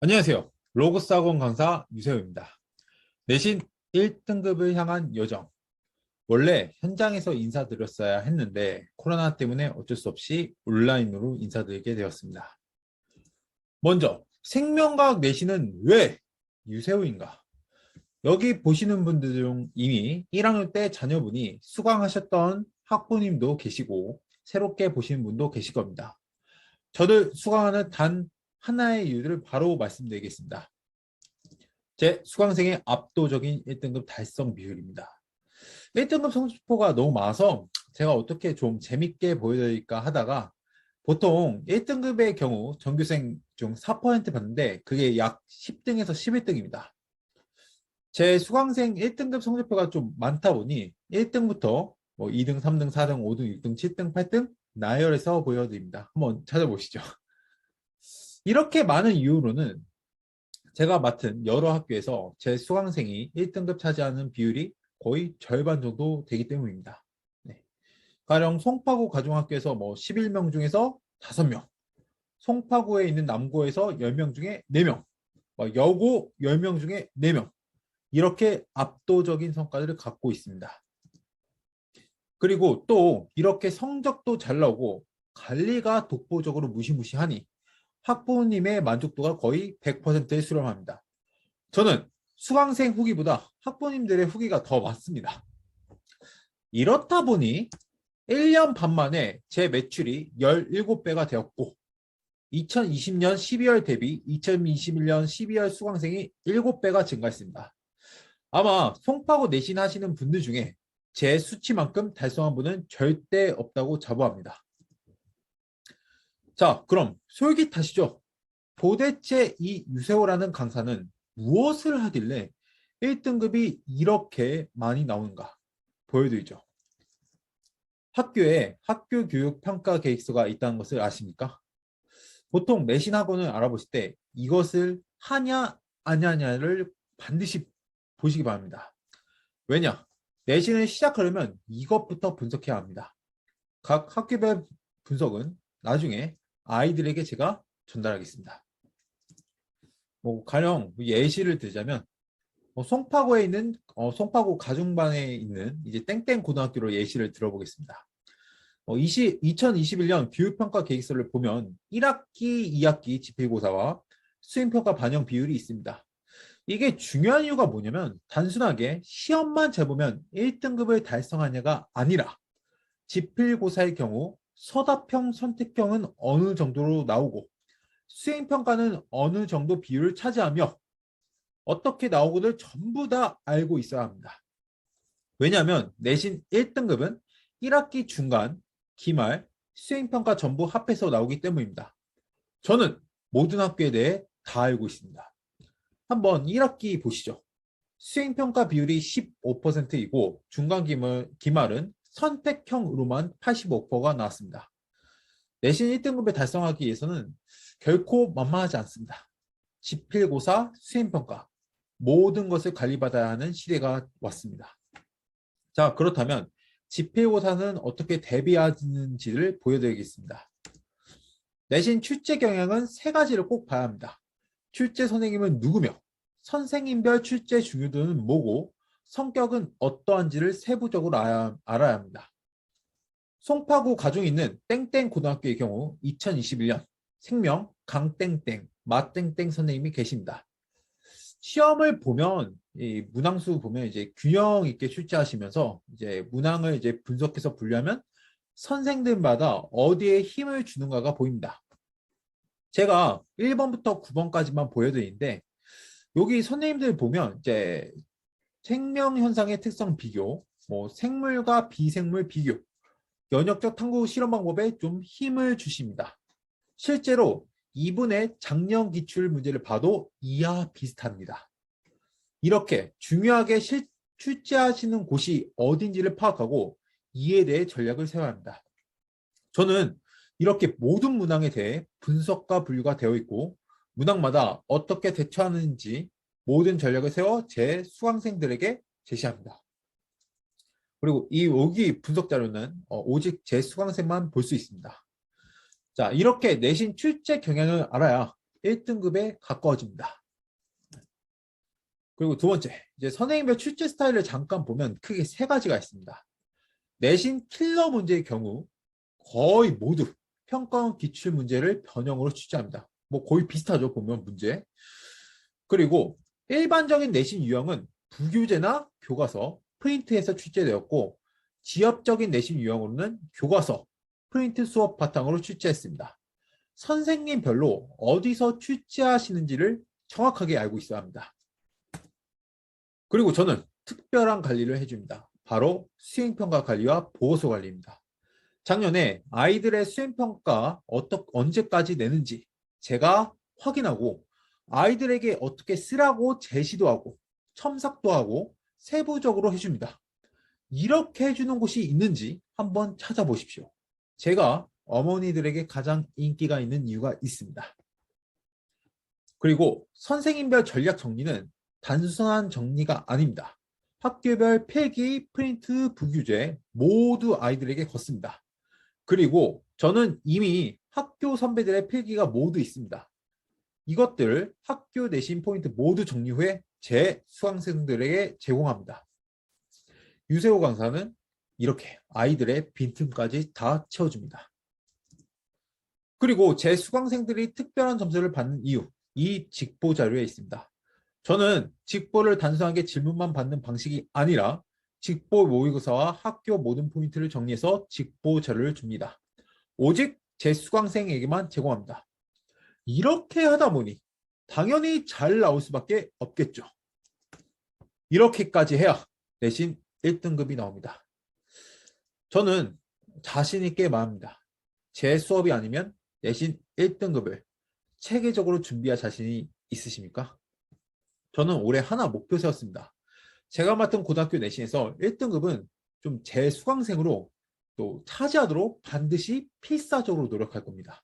안녕하세요. 로고스 학원 강사 유세호입니다. 내신 1등급을 향한 여정. 원래 현장에서 인사드렸어야 했는데 코로나 때문에 어쩔 수 없이 온라인으로 인사드리게 되었습니다. 먼저 생명과학 내신은 왜 유세호인가? 여기 보시는 분들 중 이미 1학년 때 자녀분이 수강하셨던 학부님도 계시고 새롭게 보시는 분도 계실 겁니다. 저를 수강하는 단 하나의 이유를 바로 말씀드리겠습니다. 제 수강생의 압도적인 1등급 달성 비율입니다. 1등급 성적표가 너무 많아서 제가 어떻게 좀 재밌게 보여드릴까 하다가 보통 1등급의 경우 전교생 중 4% 받는데 그게 약 10등에서 11등입니다. 제 수강생 1등급 성적표가 좀 많다 보니 1등부터 2등, 3등, 4등, 5등, 6등, 7등, 8등 나열해서 보여드립니다. 한번 찾아보시죠. 이렇게 많은 이유로는 제가 맡은 여러 학교에서 제 수강생이 1등급 차지하는 비율이 거의 절반 정도 되기 때문입니다. 네. 가령 송파구 가중학교에서 11명 중에서 5명, 송파구에 있는 남고에서 10명 중에 4명, 여고 10명 중에 4명, 이렇게 압도적인 성과를 갖고 있습니다. 그리고 또 이렇게 성적도 잘 나오고 관리가 독보적으로 무시무시하니 학부모님의 만족도가 거의 100%에 수렴합니다. 저는 수강생 후기보다 학부모님들의 후기가 더 많습니다. 이렇다 보니 1년 반 만에 제 매출이 17배가 되었고 2020년 12월 대비 2021년 12월 수강생이 7배가 증가했습니다. 아마 송파구 내신 하시는 분들 중에 제 수치만큼 달성한 분은 절대 없다고 자부합니다. 자, 그럼 솔깃하시죠? 도대체 이 유세호라는 강사는 무엇을 하길래 1등급이 이렇게 많이 나오는가 보여드리죠. 학교에 학교 교육 평가 계획서가 있다는 것을 아십니까? 보통 내신 학원을 알아보실 때 이것을 하냐 아냐냐를 반드시 보시기 바랍니다. 왜냐? 내신을 시작하려면 이것부터 분석해야 합니다. 각 학교별 분석은 나중에 아이들에게 제가 전달하겠습니다. 가령 예시를 들자면 송파구에 있는 송파구 가중반에 있는 이제 땡땡 고등학교로 예시를 들어보겠습니다. 2021년 교육평가 계획서를 보면 1학기, 2학기 지필고사와 수행평가 반영 비율이 있습니다. 이게 중요한 이유가 뭐냐면 단순하게 시험만 잘 보면 1등급을 달성하냐가 아니라 지필고사의 경우 서답형, 선택형은 어느 정도로 나오고 수행평가는 어느 정도 비율을 차지하며 어떻게 나오고를 전부 다 알고 있어야 합니다. 왜냐하면 내신 1등급은 1학기 중간, 기말, 수행평가 전부 합해서 나오기 때문입니다. 저는 모든 학교에 대해 다 알고 있습니다. 한번 1학기 보시죠. 수행평가 비율이 15%이고 중간 기말은 선택형으로만 85%가 나왔습니다. 내신 1등급을 달성하기 위해서는 결코 만만하지 않습니다. 지필고사, 수행평가 모든 것을 관리받아야 하는 시대가 왔습니다. 자, 그렇다면 지필고사는 어떻게 대비하는지를 보여드리겠습니다. 내신 출제 경향은 3가지를 꼭 봐야 합니다. 출제 선생님은 누구며 선생님별 출제 중요도는 뭐고 성격은 어떠한지를 세부적으로 알아야 합니다. 송파구 가중에 있는 땡땡 고등학교의 경우 2021년 생명 강땡땡 마땡땡 선생님이 계십니다. 시험을 보면 이 문항수 보면 이제 균형 있게 출제하시면서 이제 문항을 이제 분석해서 분류하면 선생들마다 어디에 힘을 주는가가 보입니다. 제가 1번부터 9번까지만 보여드리는데 여기 선생님들 보면 이제 생명 현상의 특성 비교, 생물과 비생물 비교, 연역적 탐구 실험 방법에 좀 힘을 주십니다. 실제로 이분의 작년 기출 문제를 봐도 이와 비슷합니다. 이렇게 중요하게 출제하시는 곳이 어딘지를 파악하고 이에 대해 전략을 세워야 합니다. 저는 이렇게 모든 문항에 대해 분석과 분류가 되어 있고 문항마다 어떻게 대처하는지 모든 전략을 세워 제 수강생들에게 제시합니다. 그리고 이 여기 분석 자료는 오직 제 수강생만 볼 수 있습니다. 자, 이렇게 내신 출제 경향을 알아야 1등급에 가까워집니다. 그리고 두 번째, 이제 선생님별 출제 스타일을 잠깐 보면 크게 세 가지가 있습니다. 내신 킬러 문제의 경우 거의 모두 평가원 기출 문제를 변형으로 출제합니다. 뭐 거의 비슷하죠, 보면 문제. 그리고 일반적인 내신 유형은 부교재나 교과서, 프린트에서 출제되었고 지엽적인 내신 유형으로는 교과서, 프린트 수업 바탕으로 출제했습니다. 선생님별로 어디서 출제하시는지를 정확하게 알고 있어야 합니다. 그리고 저는 특별한 관리를 해줍니다. 바로 수행평가 관리와 보고서 관리입니다. 작년에 아이들의 수행평가 언제까지 내는지 제가 확인하고 아이들에게 어떻게 쓰라고 제시도 하고 첨삭도 하고 세부적으로 해줍니다. 이렇게 해주는 곳이 있는지 한번 찾아보십시오. 제가 어머니들에게 가장 인기가 있는 이유가 있습니다. 그리고 선생님별 전략 정리는 단순한 정리가 아닙니다. 학교별 필기, 프린트, 부교재 모두 아이들에게 걷습니다. 그리고 저는 이미 학교 선배들의 필기가 모두 있습니다. 이것들 학교 내신 포인트 모두 정리 후에 제 수강생들에게 제공합니다. 유세호 강사는 이렇게 아이들의 빈틈까지 다 채워줍니다. 그리고 제 수강생들이 특별한 점수를 받는 이유, 이 직보 자료에 있습니다. 저는 직보를 단순하게 질문만 받는 방식이 아니라 직보 모의고사와 학교 모든 포인트를 정리해서 직보 자료를 줍니다. 오직 제 수강생에게만 제공합니다. 이렇게 하다 보니 당연히 잘 나올 수밖에 없겠죠. 이렇게까지 해야 내신 1등급이 나옵니다. 저는 자신 있게 말합니다. 제 수업이 아니면 내신 1등급을 체계적으로 준비할 자신이 있으십니까? 저는 올해 하나 목표 세웠습니다. 제가 맡은 고등학교 내신에서 1등급은 좀 제 수강생으로 또 차지하도록 반드시 필사적으로 노력할 겁니다.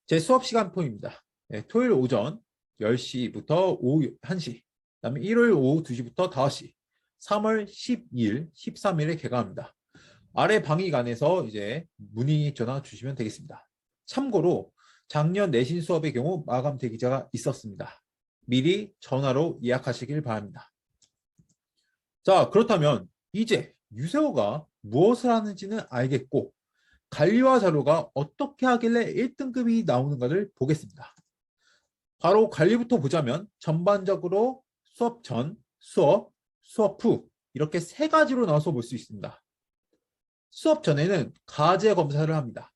제 수업 시간표입니다. 네, 토요일 오전 10시부터 오후 1시, 그다음에 일요일 오후 2시부터 5시, 3월 12일, 13일에 개강합니다. 아래 방위관에서 이제 문의 전화 주시면 되겠습니다. 참고로 작년 내신 수업의 경우 마감 대기자가 있었습니다. 미리 전화로 예약하시길 바랍니다. 자, 그렇다면 이제 유세호가 무엇을 하는지는 알겠고 관리와 자료가 어떻게 하길래 1등급이 나오는가를 보겠습니다. 바로 관리부터 보자면 전반적으로 수업 전, 수업, 수업 후 이렇게 세 가지로 나눠서 볼 수 있습니다. 수업 전에는 과제 검사를 합니다.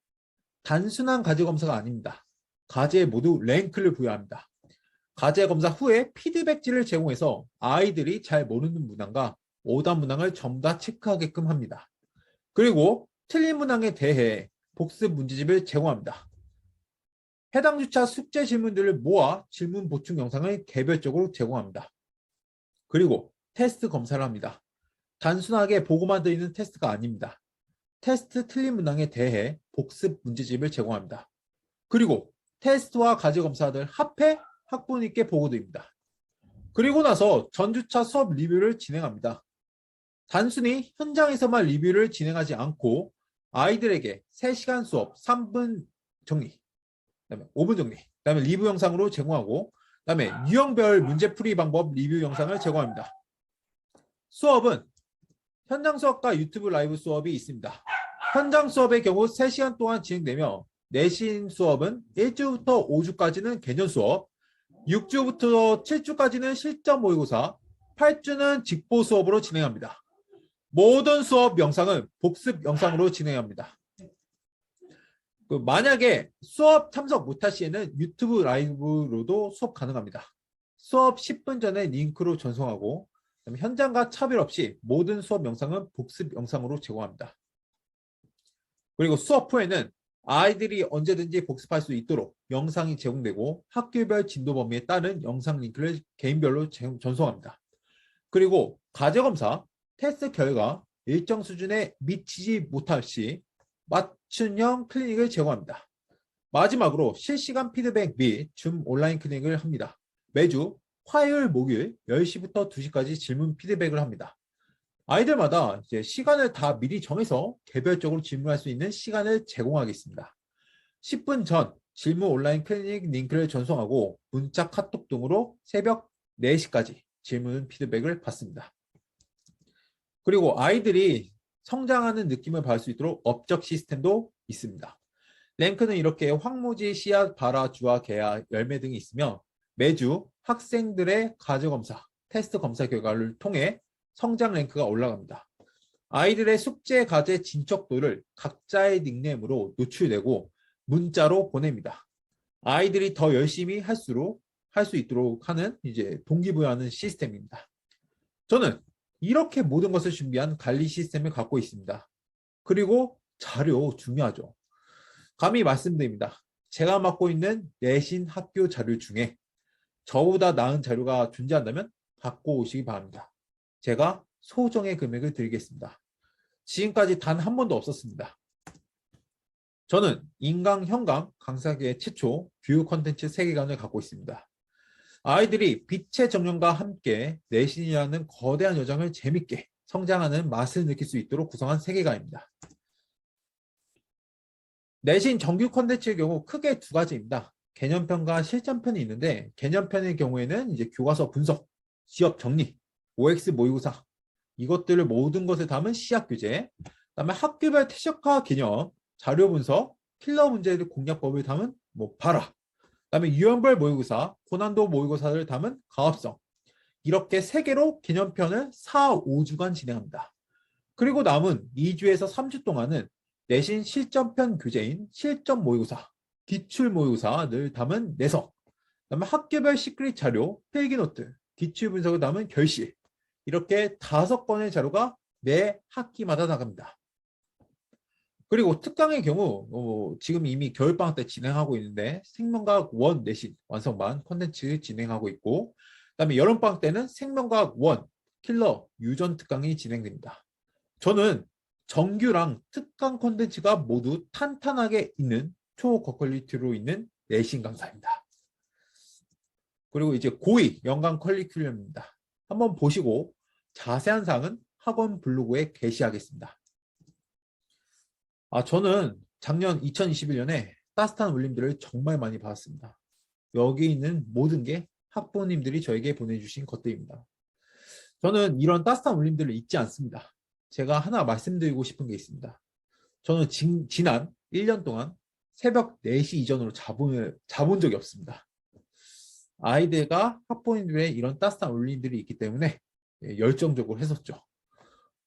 단순한 과제 검사가 아닙니다. 과제에 모두 랭크를 부여합니다. 과제 검사 후에 피드백지를 제공해서 아이들이 잘 모르는 문항과 오답 문항을 전부 다 체크하게끔 합니다. 그리고 틀린 문항에 대해 복습 문제집을 제공합니다. 해당 주차 숙제 질문들을 모아 질문 보충 영상을 개별적으로 제공합니다. 그리고 테스트 검사를 합니다. 단순하게 보고만 드리는 테스트가 아닙니다. 테스트 틀린 문항에 대해 복습 문제집을 제공합니다. 그리고 테스트와 과제 검사들 합해 학부모님께 보고드립니다. 그리고 나서 전주차 수업 리뷰를 진행합니다. 단순히 현장에서만 리뷰를 진행하지 않고 아이들에게 3시간 수업 3분 정리, 그다음에 5분 정리, 그다음에 리뷰 영상으로 제공하고 그다음에 유형별 문제풀이 방법 리뷰 영상을 제공합니다. 수업은 현장 수업과 유튜브 라이브 수업이 있습니다. 현장 수업의 경우 3시간 동안 진행되며 내신 수업은 1주부터 5주까지는 개념 수업, 6주부터 7주까지는 실전 모의고사, 8주는 직보 수업으로 진행합니다. 모든 수업 영상은 복습 영상으로 진행합니다. 만약에 수업 참석 못할 시에는 유튜브 라이브로도 수업 가능합니다. 수업 10분 전에 링크로 전송하고 현장과 차별 없이 모든 수업 영상은 복습 영상으로 제공합니다. 그리고 수업 후에는 아이들이 언제든지 복습할 수 있도록 영상이 제공되고 학교별 진도 범위에 따른 영상 링크를 개인별로 전송합니다. 그리고 과제검사, 테스트 결과 일정 수준에 미치지 못할 시 맞춤형 클리닉을 제공합니다. 마지막으로 실시간 피드백 및 줌 온라인 클리닉을 합니다. 매주 화요일, 목요일 10시부터 2시까지 질문 피드백을 합니다. 아이들마다 이제 시간을 다 미리 정해서 개별적으로 질문할 수 있는 시간을 제공하겠습니다. 10분 전 질문 온라인 클리닉 링크를 전송하고 문자, 카톡 등으로 새벽 4시까지 질문 피드백을 받습니다. 그리고 아이들이 성장하는 느낌을 받을 수 있도록 업적 시스템도 있습니다. 랭크는 이렇게 황무지, 씨앗, 발화, 주화, 개화, 열매 등이 있으며 매주 학생들의 가제검사, 테스트 검사 결과를 통해 성장 랭크가 올라갑니다. 아이들의 숙제, 과제, 진척도를 각자의 닉네임으로 노출되고 문자로 보냅니다. 아이들이 더 열심히 할 수 있도록 하는 이제 동기부여하는 시스템입니다. 저는 이렇게 모든 것을 준비한 관리 시스템을 갖고 있습니다. 그리고 자료 중요하죠. 감히 말씀드립니다. 제가 맡고 있는 내신 학교 자료 중에 저보다 나은 자료가 존재한다면 갖고 오시기 바랍니다. 제가 소정의 금액을 드리겠습니다. 지금까지 단 한 번도 없었습니다. 저는 인강, 형강, 강사계 최초 교육 콘텐츠 세계관을 갖고 있습니다. 아이들이 빛의 정령과 함께 내신이라는 거대한 여정을 재밌게 성장하는 맛을 느낄 수 있도록 구성한 세계관입니다. 내신 정규 콘텐츠의 경우 크게 두 가지입니다. 개념편과 실전편이 있는데 개념편의 경우에는 이제 교과서 분석, 지역 정리, OX 모의고사 이것들을 모든 것을 담은 시학교재, 그다음에 학교별 최적화 개념, 자료 분석, 킬러 문제들 공략법을 담은 발화, 그다음에 유형별 모의고사, 고난도 모의고사를 담은 가업성 이렇게 3개로 개념편을 4, 5주간 진행합니다. 그리고 남은 2주에서 3주 동안은 내신 실전편 교재인 실전 모의고사, 기출 모의고사를 담은 내석, 그다음에 학교별 시크릿 자료, 필기노트, 기출 분석을 담은 결실 이렇게 5건의 자료가 매 학기마다 나갑니다. 그리고 특강의 경우 지금 이미 겨울방학 때 진행하고 있는데 생명과학 1 내신 완성반 콘텐츠 진행하고 있고 그다음에 여름방학 때는 생명과학 1 킬러 유전 특강이 진행됩니다. 저는 정규랑 특강 콘텐츠가 모두 탄탄하게 있는 초고퀄리티로 있는 내신 강사입니다. 그리고 이제 고2 연간 커리큘럼입니다. 한번 보시고 자세한 사항은 학원 블로그에 게시하겠습니다. 저는 작년 2021년에 따뜻한 울림들을 정말 많이 받았습니다. 여기 있는 모든 게 학부모님들이 저에게 보내주신 것들입니다. 저는 이런 따뜻한 울림들을 잊지 않습니다. 제가 하나 말씀드리고 싶은 게 있습니다. 저는 지난 1년 동안 새벽 4시 이전으로 자본 적이 없습니다. 아이들과 학부모님들의 이런 따뜻한 울림들이 있기 때문에 열정적으로 했었죠.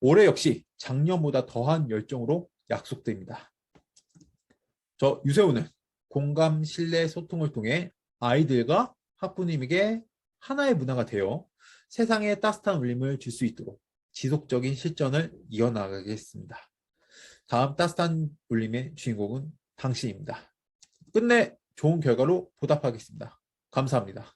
올해 역시 작년보다 더한 열정으로 약속드립니다. 저 유세호는 공감, 신뢰, 소통을 통해 아이들과 학부모님에게 하나의 문화가 되어 세상에 따뜻한 울림을 줄 수 있도록 지속적인 실전을 이어나가겠습니다. 다음 따뜻한 울림의 주인공은 당신입니다. 끝내 좋은 결과로 보답하겠습니다. 감사합니다.